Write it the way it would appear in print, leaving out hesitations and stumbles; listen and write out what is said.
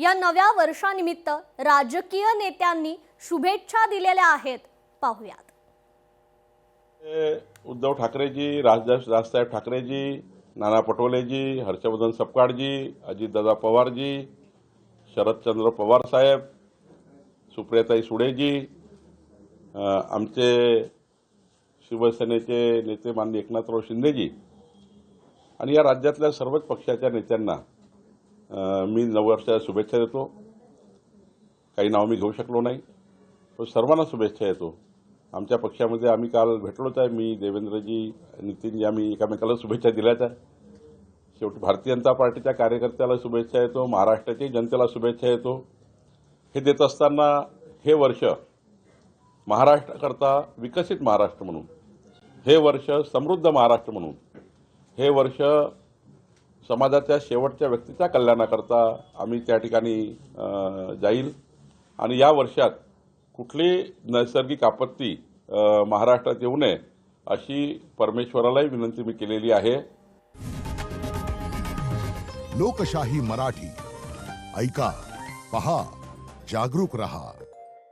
या नव्या वर्षानिमित्त राजकीय नेत्यांनी शुभेच्छा दिलेल्या आहेत, पाहूयात। उद्धव ठाकरेजी, राजसाहेब ठाकरेजी, नाना पटोलेजी, हर्षवर्धन सपकाळजी, अजितदादा पवारजी, शरदचंद्र पवार साहेब, सुप्रियाताई सुळेजी, आमचे शिवसेनेचे नेते माननीय एकनाथराव शिंदेजी आणि या राज्यातल्या सर्वच पक्षाच्या नेत्यांना मी नववर्षाच्या शुभेच्छा देतो। काही नाव मी घेऊ शकलो नाही, पण सर्वांना शुभेच्छा देतो। आमच्या पक्षामध्ये आम्ही काल भेटलोच आहे, मी देवेंद्रजी, नितीनजी, आम्ही एकमेकाला शुभेच्छा दिल्याच आहे। शेवटी भारतीय जनता पार्टीच्या कार्यकर्त्याला शुभेच्छा देतो, महाराष्ट्राच्या जनतेला शुभेच्छा देतो। हे देत असताना हे वर्ष महाराष्ट्राकरता विकसित महाराष्ट्र म्हणून, हे वर्ष समृद्ध महाराष्ट्र म्हणून, हे वर्ष समाजाच्या शेवटच्या व्यक्तीच्या कल्याणाकरता आम्ही त्या ठिकाणी जाईल आणि या वर्षात कुठली नैसर्गिक आपत्ती महाराष्ट्रात येऊ नये अशी परमेश्वरालाही विनंती मी केलेली आहे। लोकशाही मराठी ऐका, पहा, जागरूक रहा।